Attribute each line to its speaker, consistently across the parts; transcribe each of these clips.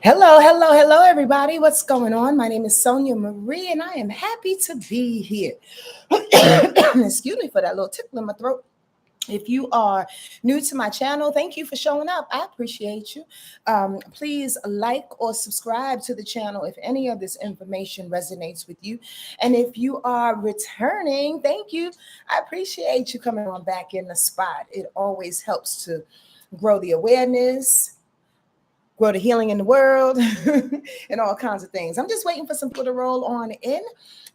Speaker 1: Hello, hello, hello, everybody. What's going on? My name is SonjaMarie, and I am happy to be here. Excuse me for that little tickle in my throat. If you are new to my channel, thank you for showing up. I appreciate you. Please like or subscribe to the channel if any of this information resonates with you. And if you are returning, thank you. I appreciate you coming on back in the spot. It always helps to grow the awareness, grow the healing in the world, and all kinds of things. I'm just waiting for some people to roll on in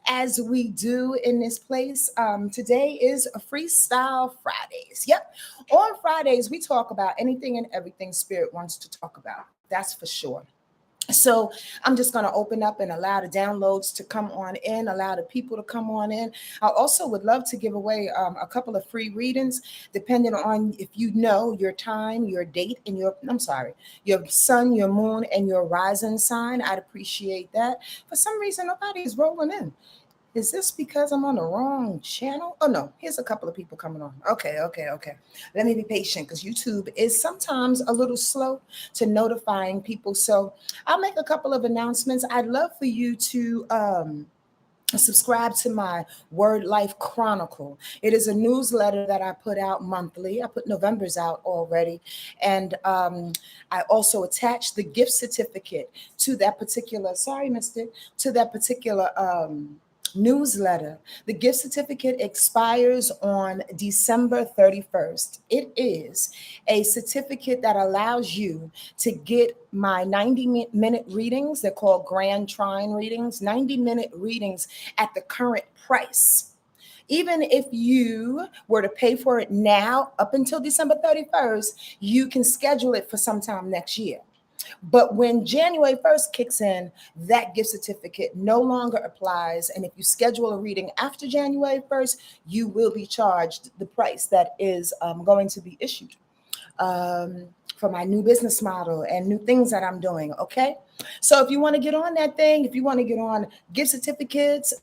Speaker 1: as we do in this place. Today is a Freestyle Fridays. Yep. On Fridays, we talk about anything and everything Spirit wants to talk about. That's for sure. So I'm just going to open up and allow the downloads to come on in, allow the people to come on in. I also would love to give away a couple of free readings, depending on if you know your time, your date, and your sun, your moon, and your rising sign. I'd appreciate that. For some reason, nobody is rolling in. Is this because I'm on the wrong channel? Oh, no. Here's a couple of people coming on. Okay. Let me be patient because YouTube is sometimes a little slow to notifying people. So I'll make a couple of announcements. I'd love for you to subscribe to my Wordlife Chronicle. It is a newsletter that I put out monthly. I put November's out already. And I also attach the gift certificate to that particular, to that particular newsletter. The gift certificate expires on December 31st. It is a certificate that allows you to get my 90-minute readings. They're called Grand Trine readings, 90-minute readings at the current price. Even if you were to pay for it now up until December 31st, you can schedule it for sometime next year. But when January 1st kicks in, that gift certificate no longer applies. And if you schedule a reading after January 1st, you will be charged the price that is going to be issued for my new business model and new things that I'm doing. Okay. So if you want to get on that thing, if you want to get on gift certificates,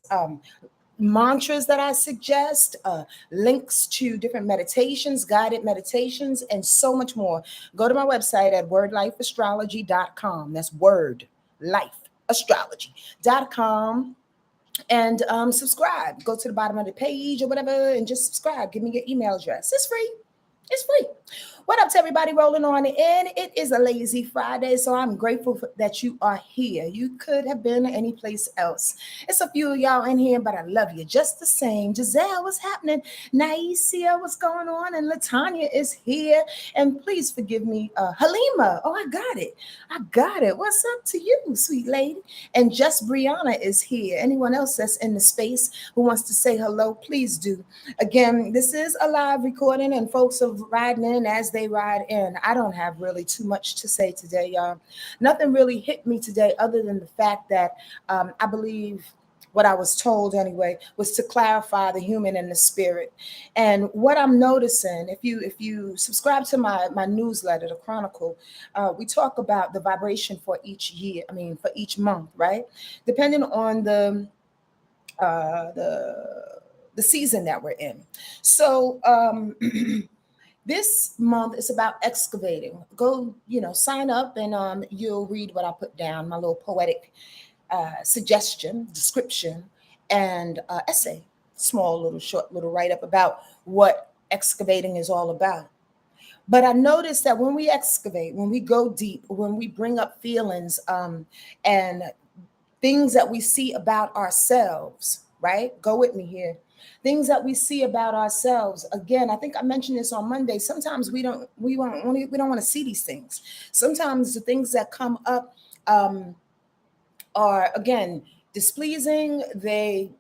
Speaker 1: mantras that I suggest, links to different meditations, guided meditations, and so much more, go to my website at wordlifeastrology.com. That's wordlifeastrology.com. And subscribe. Go to the bottom of the page or whatever and just subscribe. Give me your email address. It's free. It's free. What up to everybody rolling on in? It is a lazy Friday, so I'm grateful that you are here. You could have been any place else. It's a few of y'all in here, but I love you just the same. Giselle, what's happening? Naisia, what's going on? And Latanya is here. And please forgive me, Halima. Oh, I got it. What's up to you, sweet lady? And just Brianna is here. Anyone else that's in the space who wants to say hello, please do. Again, this is a live recording, and folks are riding in as they ride in. I don't have really too much to say today, y'all. Nothing really hit me today other than the fact that I believe what I was told anyway was to clarify the human and the spirit. And what I'm noticing, if you subscribe to my newsletter, the Chronicle, we talk about the vibration for each year. For each month, right? Depending on the season that we're in. So this month is about excavating. Go, sign up and you'll read what I put down, my little poetic suggestion, description, and essay, short little write-up about what excavating is all about. But I noticed that when we excavate, when we go deep, when we bring up feelings and things that we see about ourselves, right? Go with me here. Things that we see about ourselves. Again, I think I mentioned this on Monday. Sometimes we don't want to see these things. Sometimes the things that come up are, again, displeasing. They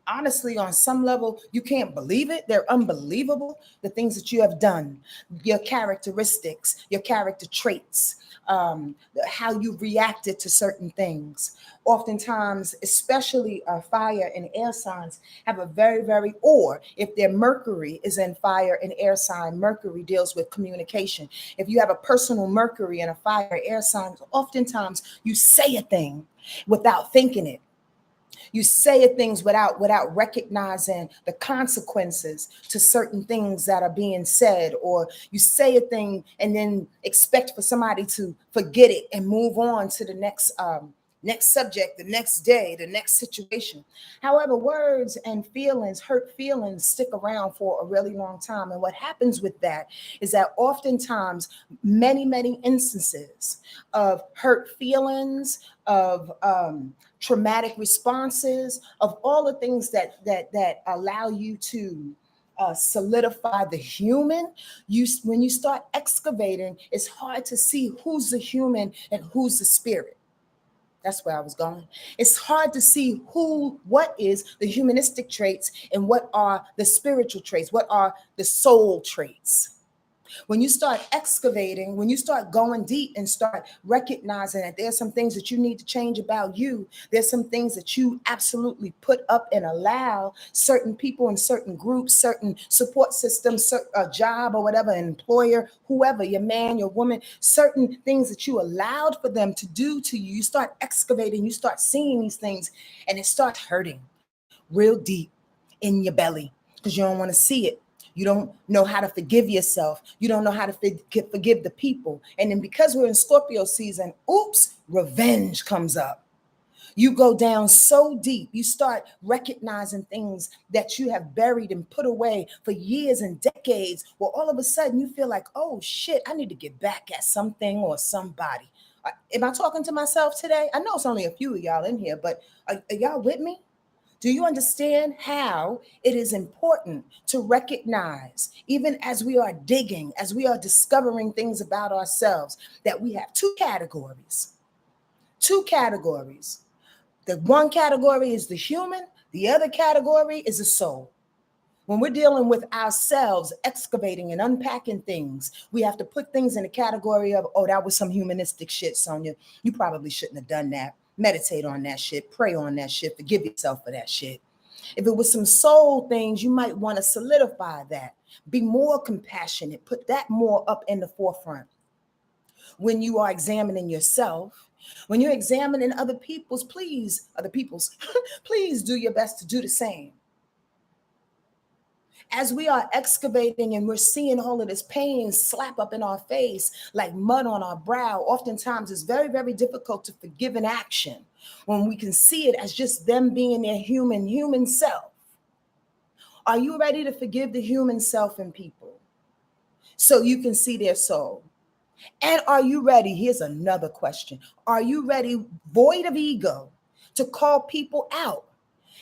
Speaker 1: honestly, on some level, you can't believe it. They're unbelievable. The things that you have done, your characteristics, your character traits, how you reacted to certain things. Oftentimes, especially fire and air signs have a or if their Mercury is in fire and air sign, Mercury deals with communication. If you have a personal Mercury and a fire air sign, oftentimes you say a thing without thinking it. You say things without recognizing the consequences to certain things that are being said, or you say a thing and then expect for somebody to forget it and move on to the next subject, the next day, the next situation. However, words and feelings, hurt feelings, stick around for a really long time. And what happens with that is that oftentimes, many instances of hurt feelings, of traumatic responses, of all the things that allow you to solidify the human. When you start excavating, it's hard to see who's the human and who's the spirit. That's where I was going. It's hard to see what is the humanistic traits and what are the spiritual traits, what are the soul traits. When you start excavating, when you start going deep and start recognizing that there's some things that you need to change about you, there's some things that you absolutely put up and allow certain people in certain groups, certain support systems, a job or whatever, an employer, whoever, your man, your woman, certain things that you allowed for them to do to you. You start excavating, you start seeing these things, and it starts hurting real deep in your belly because you don't want to see it. You don't know how to forgive yourself. You don't know how to forgive the people. And then because we're in Scorpio season, oops, revenge comes up. You go down so deep, you start recognizing things that you have buried and put away for years and decades. Well, all of a sudden you feel like, oh shit, I need to get back at something or somebody. Am I talking to myself today? I know it's only a few of y'all in here, but are y'all with me? Do you understand how it is important to recognize, even as we are digging, as we are discovering things about ourselves, that we have two categories? Two categories. The one category is the human, the other category is the soul. When we're dealing with ourselves, excavating and unpacking things, we have to put things in the category of, oh, that was some humanistic shit, Sonja. You probably shouldn't have done that. Meditate on that shit, pray on that shit, forgive yourself for that shit. If it was some soul things, you might want to solidify that. Be more compassionate, put that more up in the forefront. When you are examining yourself, when you're examining please do your best to do the same. As we are excavating and we're seeing all of this pain slap up in our face like mud on our brow, oftentimes it's very difficult to forgive an action when we can see it as just them being their human self. Are you ready to forgive the human self in people so you can see their soul? And are you ready? Here's another question. Are you ready, void of ego, to call people out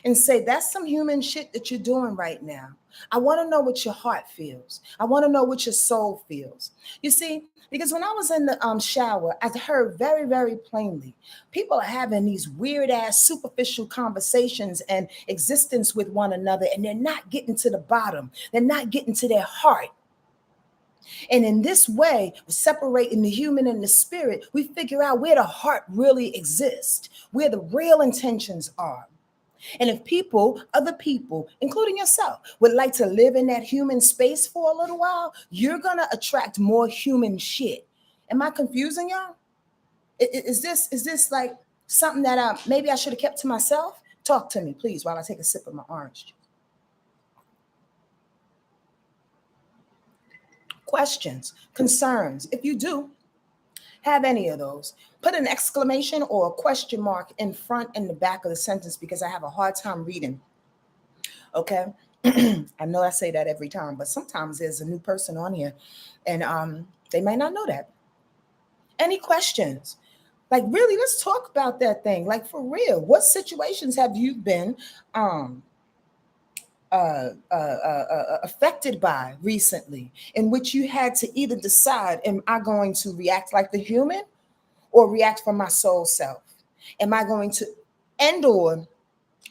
Speaker 1: and say, that's some human shit that you're doing right now? I want to know what your heart feels. I want to know what your soul feels. You see, because when I was in the shower, I heard very plainly, people are having these weird ass superficial conversations and existence with one another, and they're not getting to the bottom. They're not getting to their heart. And in this way, separating the human and the spirit, we figure out where the heart really exists, where the real intentions are. And if other people, including yourself, would like to live in that human space for a little while, you're going to attract more human shit. Am I confusing y'all? Is this like something that maybe I should have kept to myself? Talk to me, please, while I take a sip of my orange juice. Questions, concerns. If you do have any of those, put an exclamation or a question mark in front and the back of the sentence because I have a hard time reading. Okay. I know I say that every time, but sometimes there's a new person on here and they may not know that. Any questions? Like, really, let's talk about that thing. Like, for real, what situations have you been affected by recently in which you had to either decide, am I going to react like the human or react from my soul self? Am I going to or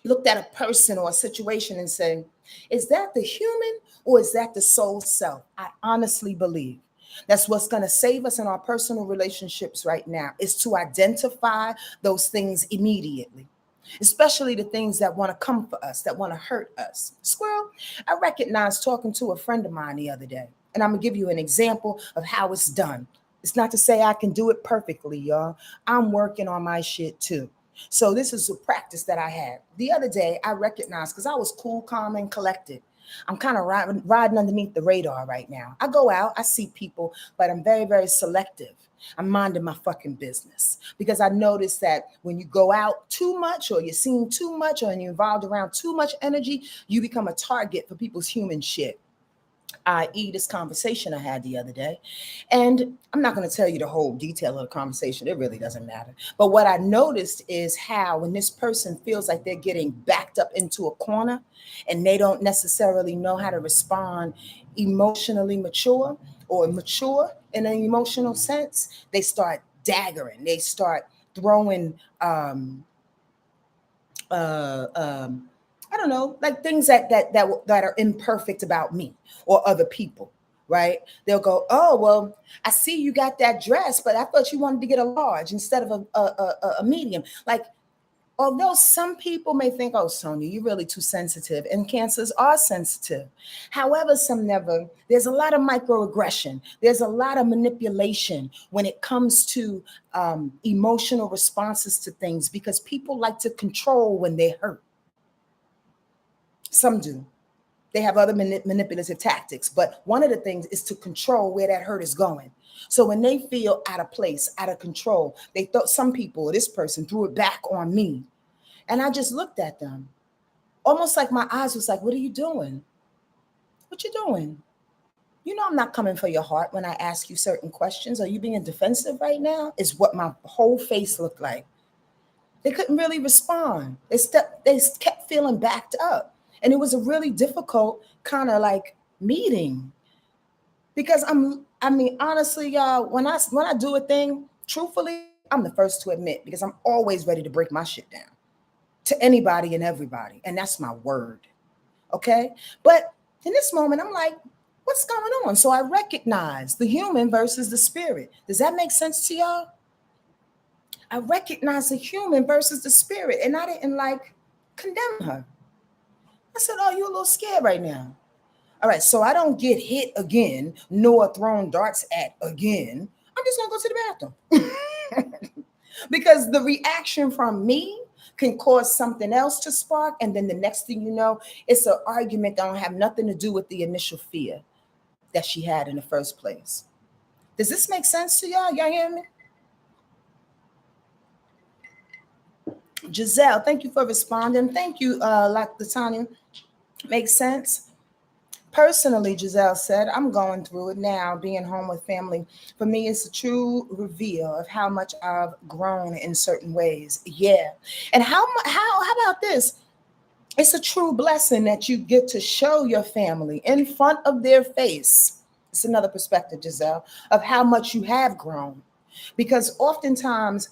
Speaker 1: looked at a person or a situation and say, is that the human or is that the soul self? I honestly believe that's what's going to save us in our personal relationships right now, is to identify those things immediately, especially the things that want to come for us, that want to hurt us. Squirrel, I recognized talking to a friend of mine the other day, and I'm going to give you an example of how it's done. It's not to say I can do it perfectly, y'all. I'm working on my shit too. So this is a practice that I had. The other day, I recognized, because I was cool, calm, and collected. I'm kind of riding underneath the radar right now. I go out, I see people, but I'm very, very selective. I'm minding my fucking business because I noticed that when you go out too much or you're seeing too much or you're involved around too much energy, you become a target for people's human shit, i.e., this conversation I had the other day. And I'm not going to tell you the whole detail of the conversation. It really doesn't matter. But what I noticed is how when this person feels like they're getting backed up into a corner and they don't necessarily know how to respond emotionally mature or mature in an emotional sense, they start daggering. They start throwing uh, um, I don't know, like things that are imperfect about me or other people, right? They'll go, oh well, I see you got that dress, but I thought you wanted to get a large instead of a medium. Like, although some people may think, oh, Sonia, you're really too sensitive, and Cancers are sensitive. However, some never. There's a lot of microaggression. There's a lot of manipulation when it comes to emotional responses to things because people like to control when they hurt. Some do. They have other manipulative tactics, but one of the things is to control where that hurt is going. So when they feel out of place, out of control, they thought some people, this person threw it back on me. And I just looked at them, almost like my eyes was like, what are you doing? What you doing? You know I'm not coming for your heart when I ask you certain questions. Are you being defensive right now? Is what my whole face looked like. They couldn't really respond. They kept feeling backed up. And it was a really difficult kind of like meeting. Because I mean, honestly, y'all, when I do a thing, truthfully, I'm the first to admit because I'm always ready to break my shit down to anybody and everybody. And that's my word. Okay. But in this moment, I'm like, what's going on? So I recognize the human versus the spirit. Does that make sense to y'all? I recognize the human versus the spirit. And I didn't like condemn her. I said, oh, you're a little scared right now. All right. So I don't get hit again, nor thrown darts at again. I'm just going to go to the bathroom. Because the reaction from me can cause something else to spark. And then the next thing you know, it's an argument that don't have nothing to do with the initial fear that she had in the first place. Does this make sense to y'all? Y'all hear me? Giselle, thank you for responding. Thank you, Latanya. Makes sense. Personally, Giselle said, I'm going through it now, being home with family. For me, it's a true reveal of how much I've grown in certain ways. Yeah. And how about this? It's a true blessing that you get to show your family in front of their face. It's another perspective, Giselle, of how much you have grown. Because oftentimes,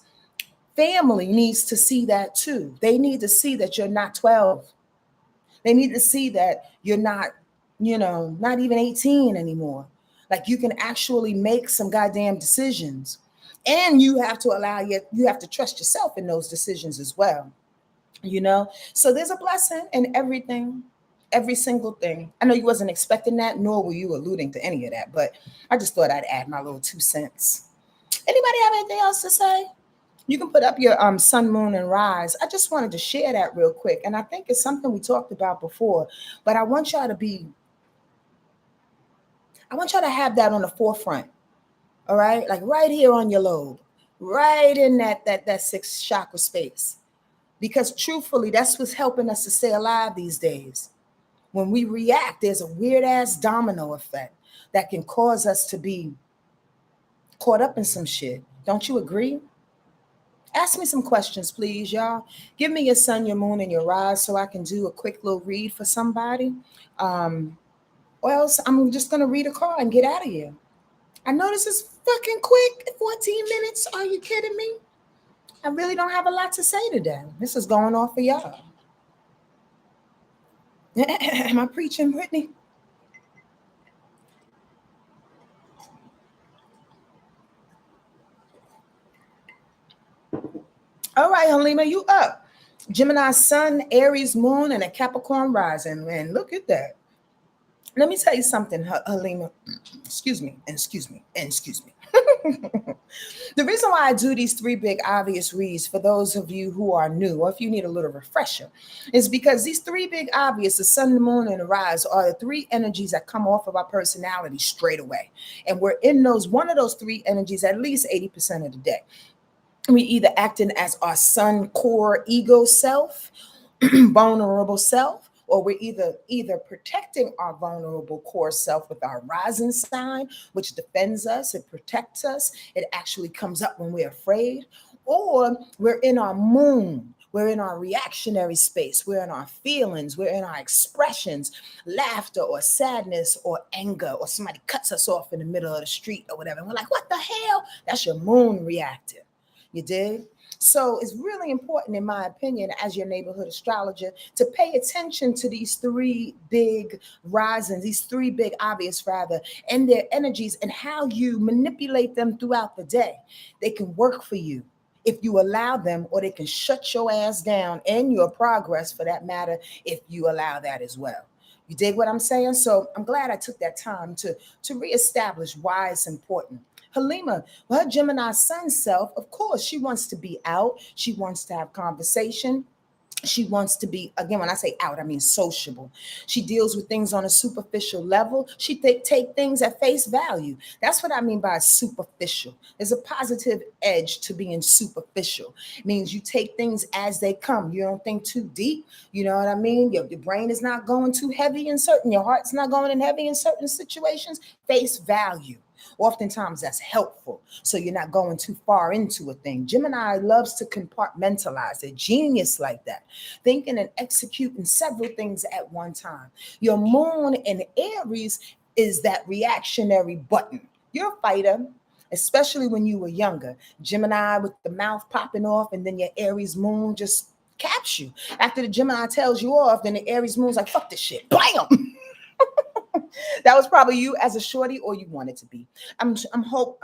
Speaker 1: family needs to see that too. They need to see that you're not 12. They need to see that you're not, not even 18 anymore. Like you can actually make some goddamn decisions. And you have to you have to trust yourself in those decisions as well. So there's a blessing in everything, every single thing. I know you wasn't expecting that, nor were you alluding to any of that, but I just thought I'd add my little 2 cents. Anybody have anything else to say? You can put up your sun, moon, and rise. I just wanted to share that real quick. And I think it's something we talked about before, but I want y'all to have that on the forefront. All right. Like right here on your lobe, right in that sixth chakra space. Because truthfully, that's what's helping us to stay alive these days. When we react, there's a weird ass domino effect that can cause us to be caught up in some shit. Don't you agree? Ask me some questions, please, y'all. Give me your sun, your moon, and your rise so I can do a quick little read for somebody. Or else I'm just going to read a card and get out of here. I know this is fucking quick. 14 minutes. Are you kidding me? I really don't have a lot to say today. This is going off for y'all. Am I preaching, Brittany? All right, Halima, you up. Gemini sun, Aries moon, and a Capricorn rising. Man, look at that. Let me tell you something, Halima. Excuse me. The reason why I do these three big obvious reads for those of you who are new, or if you need a little refresher, is because these three big obvious, the sun, the moon, and the rise, are the three energies that come off of our personality straight away. And we're in one of those three energies at least 80% of the day. We either acting as our sun core ego self, vulnerable self, or we're either protecting our vulnerable core self with our rising sign, which defends us, it protects us, it actually comes up when we're afraid, or we're in our moon. We're in our reactionary space. We're in our feelings. We're in our expressions, laughter or sadness or anger, or somebody cuts us off in the middle of the street or whatever. And we're like, what the hell? That's your moon reactive. You dig? So it's really important, in my opinion, as your neighborhood astrologer, to pay attention to these three big risings, these three big obvious rather, and their energies and how you manipulate them throughout the day. They can work for you if you allow them, or they can shut your ass down and your progress, for that matter, if you allow that as well. You dig what I'm saying? So I'm glad I took that time to reestablish why it's important. Halima, well, her Gemini sun self, of course, she wants to be out. She wants to have conversation. She wants to be, again, when I say out, I mean sociable. She deals with things on a superficial level. She take things at face value. That's what I mean by superficial. There's a positive edge to being superficial. It means you take things as they come. You don't think too deep. You know what I mean? Your brain is not going too heavy in certain, your heart's not going in heavy in certain situations. Face value. Oftentimes that's helpful, so you're not going too far into a thing. Gemini loves to compartmentalize. They're genius like that, thinking and executing several things at one time. Your moon in Aries is that reactionary button. You're a fighter, especially when you were younger. Gemini with the mouth popping off, and then your Aries moon just caps you. After the Gemini tells you off, then the Aries moon's like, fuck this shit. Bam! That was probably you as a shorty, or you wanted to be. I'm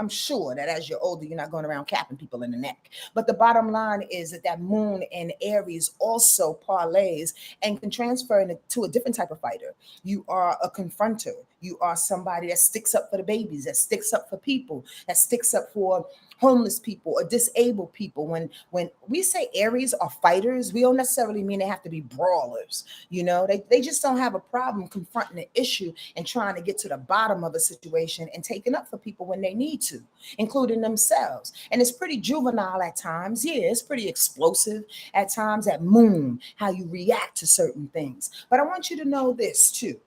Speaker 1: sure that as you're older, you're not going around capping people in the neck. But the bottom line is that moon in Aries also parlays and can transfer to a different type of fighter. You are a confronter. You are somebody that sticks up for the babies, that sticks up for people, that sticks up for homeless people or disabled people. When we say Aries are fighters, we don't necessarily mean they have to be brawlers. You know, they just don't have a problem confronting the issue and trying to get to the bottom of a situation and taking up for people when they need to, including themselves. And it's pretty juvenile at times. Yeah, it's pretty explosive at times at moon, how you react to certain things. But I want you to know this too.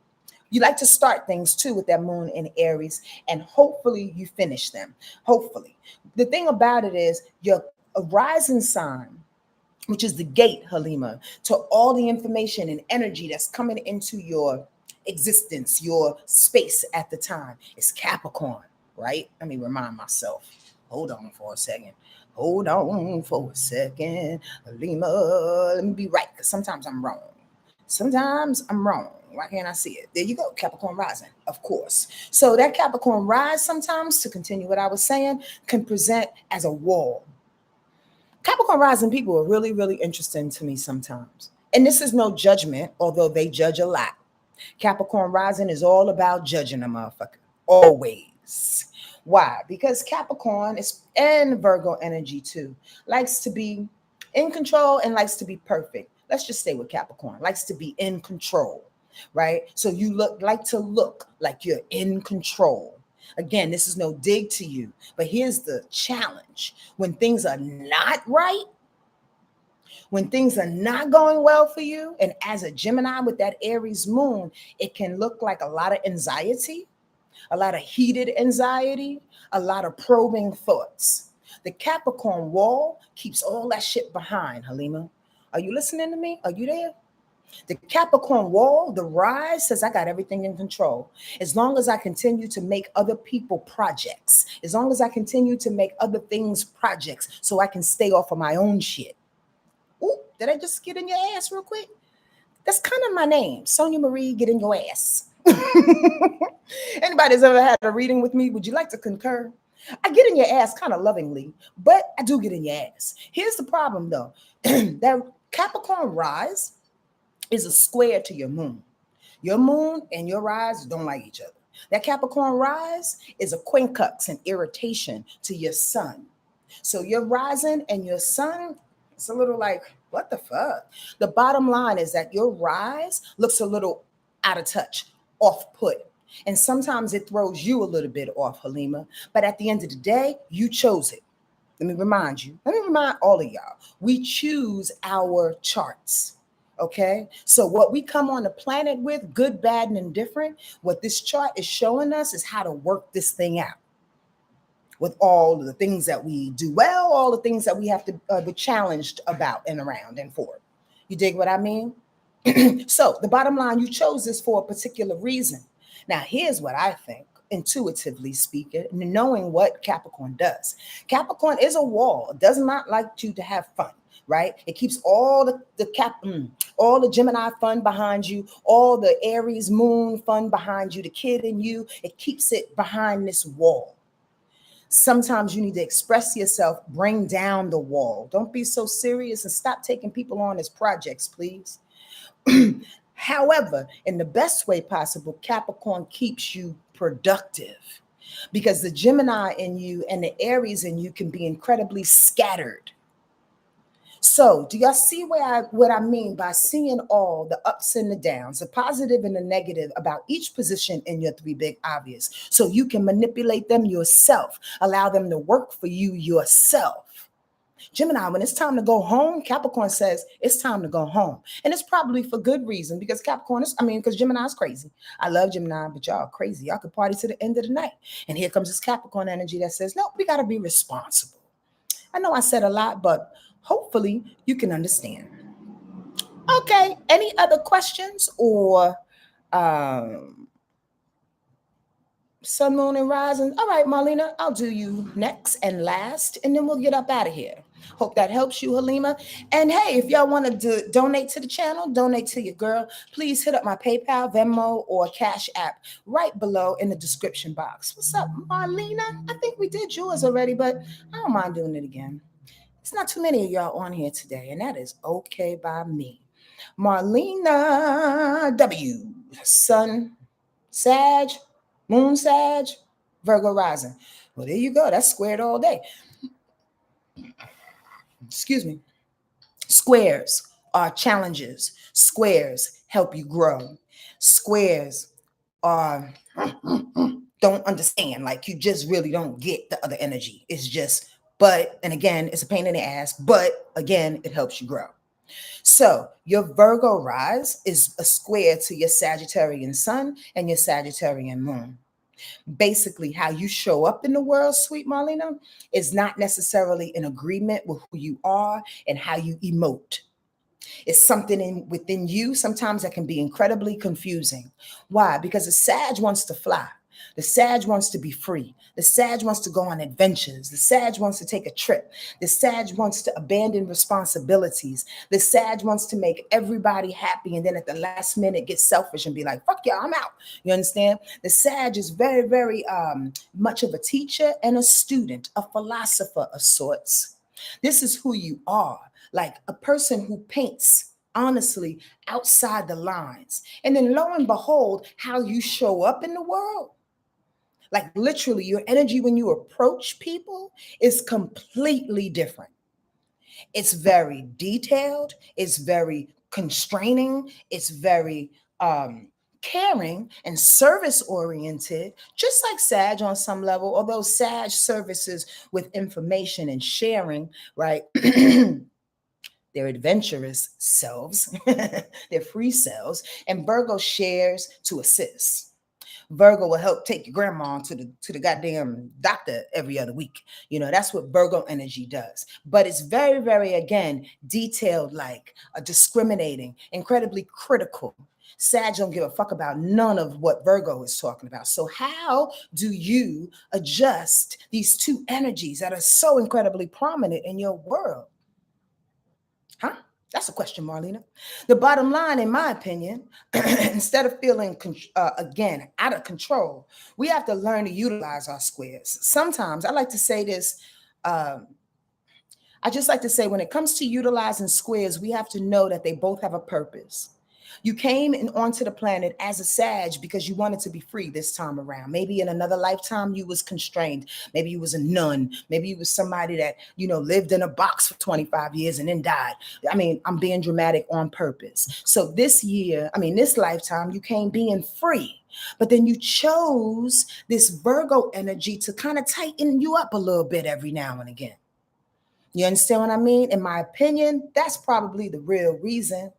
Speaker 1: You like to start things too with that moon in Aries, and hopefully you finish them. Hopefully. The thing about it is your rising sign, which is the gate, Halima, to all the information and energy that's coming into your existence, your space at the time, is Capricorn, right? Let me remind myself. Hold on for a second. Hold on for a second. Halima, let me be right, because sometimes I'm wrong. Sometimes I'm wrong. Why can't I see it? There you go, Capricorn rising, of course. So that Capricorn rise sometimes, to continue what I was saying, can present as a wall. Capricorn rising people are really, really interesting to me sometimes. And this is no judgment, although they judge a lot. Capricorn rising is all about judging a motherfucker, always. Why? Because Capricorn is, and Virgo energy too, likes to be in control and likes to be perfect. Let's just stay with Capricorn, likes to be in control, right? So you like to look like you're in control. Again, this is no dig to you, but here's the challenge. When things are not right, when things are not going well for you, and as a Gemini with that Aries moon, it can look like a lot of anxiety, a lot of heated anxiety, a lot of probing thoughts. The Capricorn wall keeps all that shit behind, Halima. Are you listening to me? Are you there? The Capricorn wall, the rise, says I got everything in control. As long as I continue to make other people projects, as long as I continue to make other things projects, so I can stay off of my own shit. Ooh, did I just get in your ass real quick? That's kind of my name, SonjaMarie, get in your ass. Anybody's ever had a reading with me? Would you like to concur? I get in your ass kind of lovingly, but I do get in your ass. Here's the problem though. That Capricorn rise is a square to your moon. Your moon and your rise don't like each other. That Capricorn rise is a quincux and irritation to your sun. So your rising and your sun, it's a little like, what the fuck? The bottom line is that your rise looks a little out of touch, off put. And sometimes it throws you a little bit off, Halima. But at the end of the day, you chose it. Let me remind all of y'all, we choose our charts. Okay. So what we come on the planet with, good, bad, and indifferent, what this chart is showing us is how to work this thing out with all the things that we do well, all the things that we have to be challenged about and around and for. You dig what I mean? So the bottom line, you chose this for a particular reason. Now, here's what I think, intuitively speaking, knowing what Capricorn does. Capricorn is a wall. It does not like you to have fun, right? It keeps all all the Gemini fun behind you, all the Aries moon fun behind you, the kid in you. It keeps it behind this wall. Sometimes you need to express yourself, bring down the wall. Don't be so serious and stop taking people on as projects, please. However, in the best way possible, Capricorn keeps you productive because the Gemini in you and the Aries in you can be incredibly scattered. So, do y'all see what I mean by seeing all the ups and the downs, the positive and the negative about each position in your three big obvious, so you can manipulate them yourself, allow them to work for you yourself. Gemini, when it's time to go home, Capricorn says it's time to go home. And it's probably for good reason because because Gemini is crazy. I love Gemini, but y'all crazy. Y'all could party to the end of the night. And here comes this Capricorn energy that says, no, we got to be responsible. I know I said a lot, but hopefully you can understand. Okay, any other questions or sun, moon, and rising? All right, Marlena, I'll do you next and last, and then we'll get up out of here. Hope that helps you, Halima. And hey, if y'all want to donate to the channel, donate to your girl, please hit up my PayPal, Venmo, or Cash App right below in the description box. What's up, Marlena? I think we did yours already, but I don't mind doing it again. It's not too many of y'all on here today, and that is okay by me. Marlena W. Sun, Sag, Moon, Sag, Virgo rising. Well, there you go. That's squared all day. Excuse me. Squares are challenges. Squares help you grow. Squares are don't understand. Like you just really don't get the other energy. It's just, and again, it's a pain in the ass, but again, it helps you grow. So your Virgo rise is a square to your Sagittarian sun and your Sagittarian moon. Basically, how you show up in the world, sweet Marlena, is not necessarily in agreement with who you are and how you emote. It's something within you sometimes that can be incredibly confusing. Why? Because the Sag wants to fly. The Sag wants to be free. The Sag wants to go on adventures. The Sag wants to take a trip. The Sag wants to abandon responsibilities. The Sag wants to make everybody happy and then at the last minute get selfish and be like, fuck y'all, I'm out. You understand? The Sag is very, very much of a teacher and a student, a philosopher of sorts. This is who you are, like a person who paints honestly outside the lines. And then lo and behold, how you show up in the world. Like literally your energy when you approach people is completely different. It's very detailed. It's very constraining. It's very caring and service oriented, just like Sag on some level, although Sag services with information and sharing, right? Their adventurous selves, their free selves, and Virgo shares to assist. Virgo will help take your grandma to the goddamn doctor every other week. You know, that's what Virgo energy does. But it's very, very, again, detailed, like discriminating, incredibly critical. Sag don't give a fuck about none of what Virgo is talking about. So how do you adjust these two energies that are so incredibly prominent in your world? Huh? That's a question, Marlena. The bottom line, in my opinion, instead of feeling, again, out of control, we have to learn to utilize our squares. Sometimes I like to say this. I just like to say when it comes to utilizing squares, we have to know that they both have a purpose. You came in onto the planet as a Sag because you wanted to be free this time around. Maybe in another lifetime you was constrained. Maybe you was a nun. Maybe you was somebody that, lived in a box for 25 years and then died. I mean, I'm being dramatic on purpose. So this lifetime, you came being free. But then you chose this Virgo energy to kind of tighten you up a little bit every now and again. You understand what I mean? In my opinion, that's probably the real reason.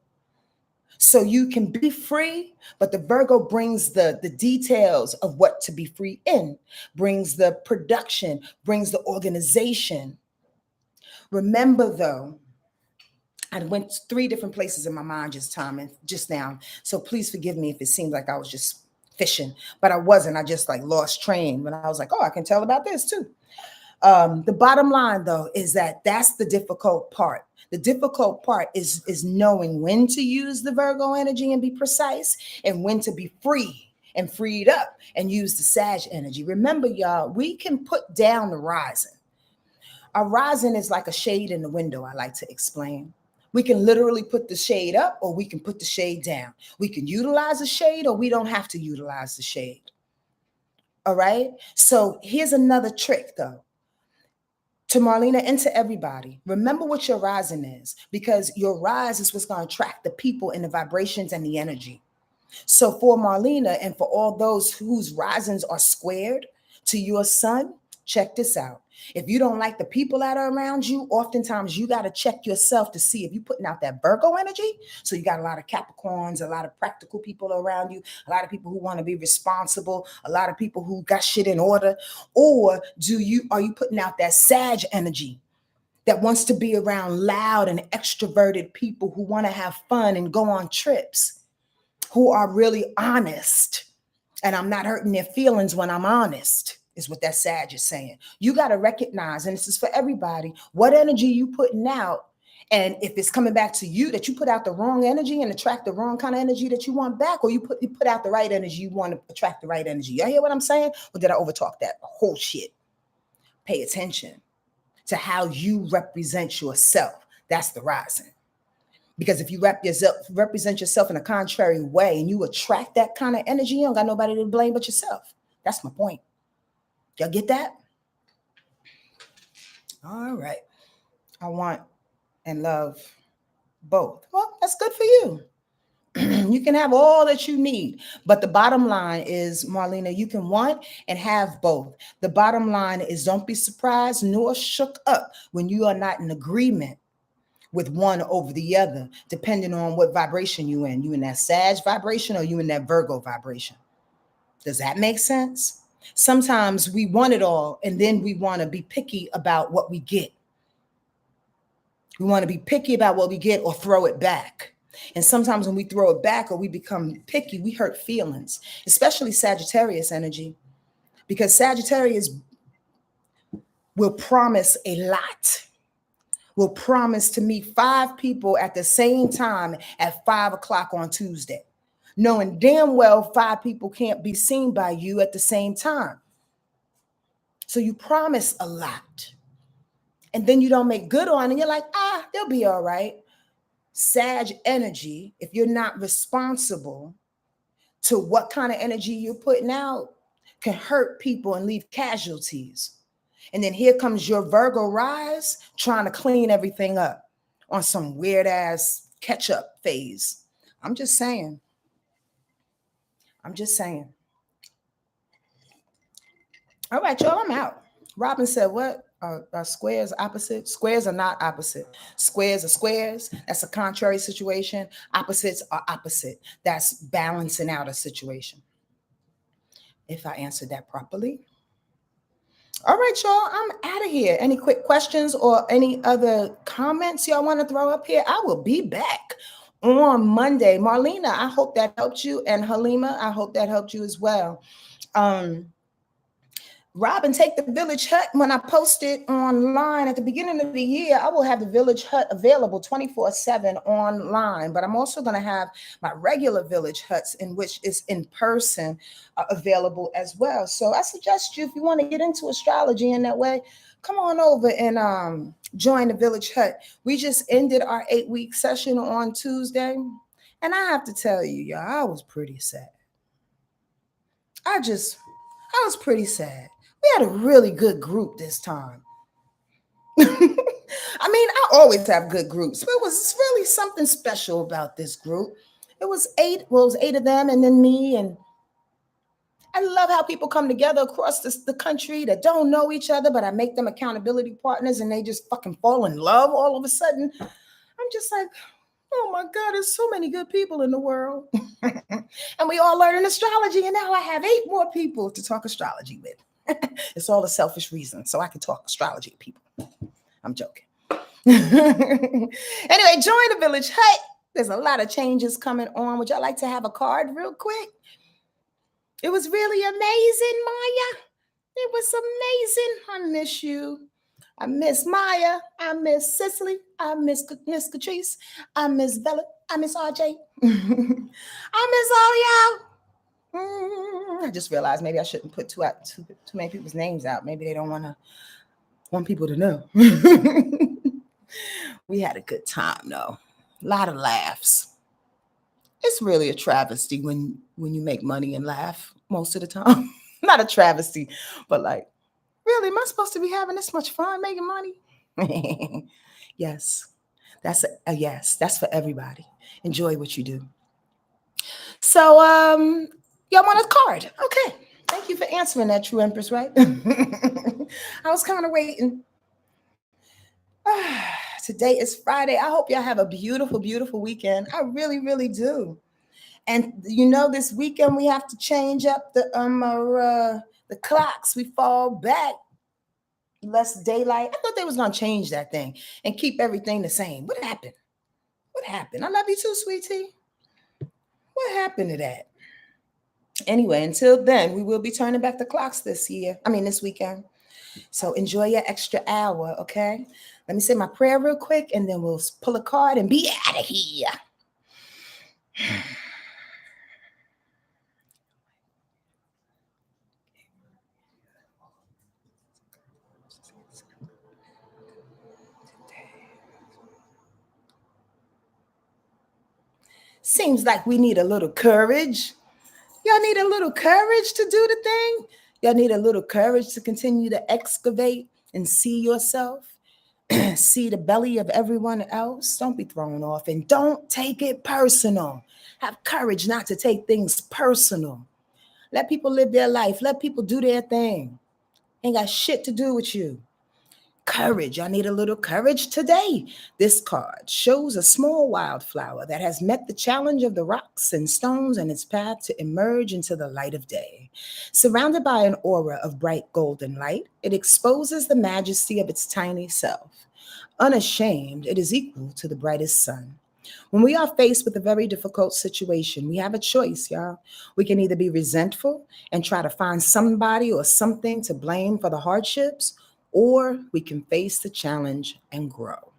Speaker 1: So you can be free, but the Virgo brings the details of what to be free in, brings the production, brings the organization. Remember though, I went 3 different places in my mind just now. So please forgive me if it seems like I was just fishing, but I wasn't. I just lost train when I was like, oh, I can tell about this too. The bottom line, though, is that's the difficult part. The difficult part is knowing when to use the Virgo energy and be precise, and when to be free and freed up and use the Sag energy. Remember, y'all, we can put down the rising. A rising is like a shade in the window, I like to explain. We can literally put the shade up or we can put the shade down. We can utilize the shade or we don't have to utilize the shade. All right? So here's another trick, though. To Marlena and to everybody, remember what your rising is, because your rise is what's going to attract the people and the vibrations and the energy. So for Marlena and for all those whose risings are squared to your sun, check this out. If you don't like the people that are around you, oftentimes you got to check yourself to see if you're putting out that Virgo energy. So you got a lot of Capricorns, a lot of practical people around you, a lot of people who want to be responsible, a lot of people who got shit in order. Or are you putting out that Sag energy that wants to be around loud and extroverted people who want to have fun and go on trips, who are really honest? And I'm not hurting their feelings when I'm honest, is what that Sag is saying. You got to recognize, and this is for everybody, what energy you putting out. And if it's coming back to you that you put out the wrong energy and attract the wrong kind of energy that you want back, or you put out the right energy, you want to attract the right energy. Y'all hear what I'm saying? Or did I overtalk that whole shit? Pay attention to how you represent yourself. That's the rising. Because if you represent yourself in a contrary way and you attract that kind of energy, you don't got nobody to blame but yourself. That's my point. Y'all get that? All right. I want and love both. Well, that's good for you. You can have all that you need. But the bottom line is, Marlena, you can want and have both. The bottom line is, don't be surprised nor shook up when you are not in agreement with one over the other, depending on what vibration you in. You in that Sag vibration or you in that Virgo vibration? Does that make sense? Sometimes we want it all, and then we want to be picky about what we get. We want to be picky about what we get or throw it back. And sometimes when we throw it back or we become picky, we hurt feelings, especially Sagittarius energy, because Sagittarius will promise a lot. Will promise to meet 5 people at the same time at 5 o'clock on Tuesday, knowing damn well 5 people can't be seen by you at the same time. So you promise a lot, and then you don't make good on it, and you're like, they'll be all right. Sag energy, if you're not responsible to what kind of energy you're putting out, can hurt people and leave casualties. And then here comes your Virgo rise trying to clean everything up on some weird ass catch up phase. I'm just saying. All right, y'all, I'm out. Robin said, what? Are squares opposite? Squares are not opposite. Squares are squares. That's a contrary situation. Opposites are opposite. That's balancing out a situation. If I answered that properly. All right, y'all, I'm out of here. Any quick questions or any other comments y'all want to throw up here? I will be back on Monday. Marlena, I hope that helped you. And Halima, I hope that helped you as well. Robin, take the Village Hut. When I post it online at the beginning of the year, I will have the Village Hut available 24/7 online. But I'm also going to have my regular Village Huts, in which is in person, available as well. So I suggest you, if you want to get into astrology in that way, come on over and join the Village Hut. We just ended our 8-week session on Tuesday. And I have to tell you, y'all, I was pretty sad. I was pretty sad. We had a really good group this time. I mean, I always have good groups, but it was really something special about this group. It was eight, well, it was eight of them and then me. And I love how people come together across the country that don't know each other, but I make them accountability partners and they just fucking fall in love all of a sudden. I'm just like, oh my God, there's so many good people in the world. And we all learn astrology, and now I have eight more people to talk astrology with. It's all a selfish reason, so I can talk astrology to people. I'm joking. Anyway, join the village hut. There's a lot of changes coming on. Would y'all like to have a card real quick? It was really amazing, Maya. It was amazing. I miss you. I miss Maya. I miss Cicely. I miss Catrice. I miss Bella. I miss RJ. I miss all y'all. I just realized maybe I shouldn't put too many people's names out. Maybe they don't want people to know. We had a good time, though. A lot of laughs. It's really a travesty when you make money and laugh most of the time. Not a travesty, but like, really, am I supposed to be having this much fun making money? Yes, that's a yes. That's for everybody. Enjoy what you do. So, y'all want a card? Okay. Thank you for answering that, True Empress, right? I was kind of waiting. Today is Friday. I hope y'all have a beautiful, beautiful weekend. I really, really do. And you know, this weekend we have to change up the clocks. We fall back. Less daylight. I thought they was gonna change that thing and keep everything the same. What happened? What happened? I love you too, sweetie. What happened to that? Anyway, until then, we will be turning back the clocks this weekend. So enjoy your extra hour, okay? Let me say my prayer real quick and then we'll pull a card and be out of here. Seems like we need a little courage. Y'all need a little courage to do the thing. Y'all need a little courage to continue to excavate and see yourself, see the belly of everyone else. Don't be thrown off and don't take it personal. Have courage not to take things personal. Let people live their life. Let people do their thing. Ain't got shit to do with you. Courage. I need a little courage today. This card shows a small wildflower that has met the challenge of the rocks and stones in its path to emerge into the light of day. Surrounded by an aura of bright golden light, it exposes the majesty of its tiny self. Unashamed, it is equal to the brightest sun. When we are faced with a very difficult situation, we have a choice, y'all. We can either be resentful and try to find somebody or something to blame for the hardships, or we can face the challenge and grow.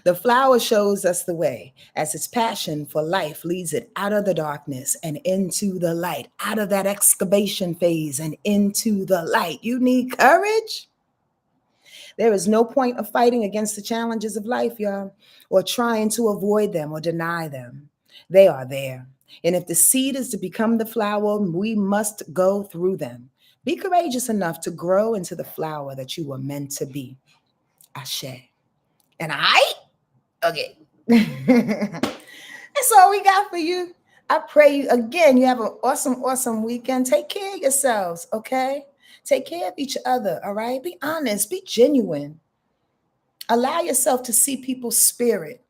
Speaker 1: The flower shows us the way as its passion for life leads it out of the darkness and into the light, out of that excavation phase and into the light. You need courage. There is no point of fighting against the challenges of life, y'all, or trying to avoid them or deny them. They are there. And if the seed is to become the flower, we must go through them. Be courageous enough to grow into the flower that you were meant to be. Ashe. And okay. That's all we got for you. I pray you again, you have an awesome, awesome weekend. Take care of yourselves, okay? Take care of each other, all right? Be honest, be genuine. Allow yourself to see people's spirit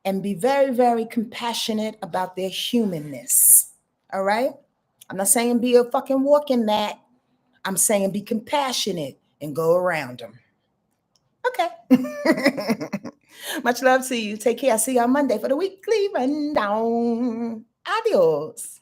Speaker 1: and be very, very compassionate about their humanness, all right? I'm not saying be a fucking walking mat. I'm saying be compassionate and go around them. Okay. Much love to you. Take care. I'll see you on Monday for the weekly rundown. Adios.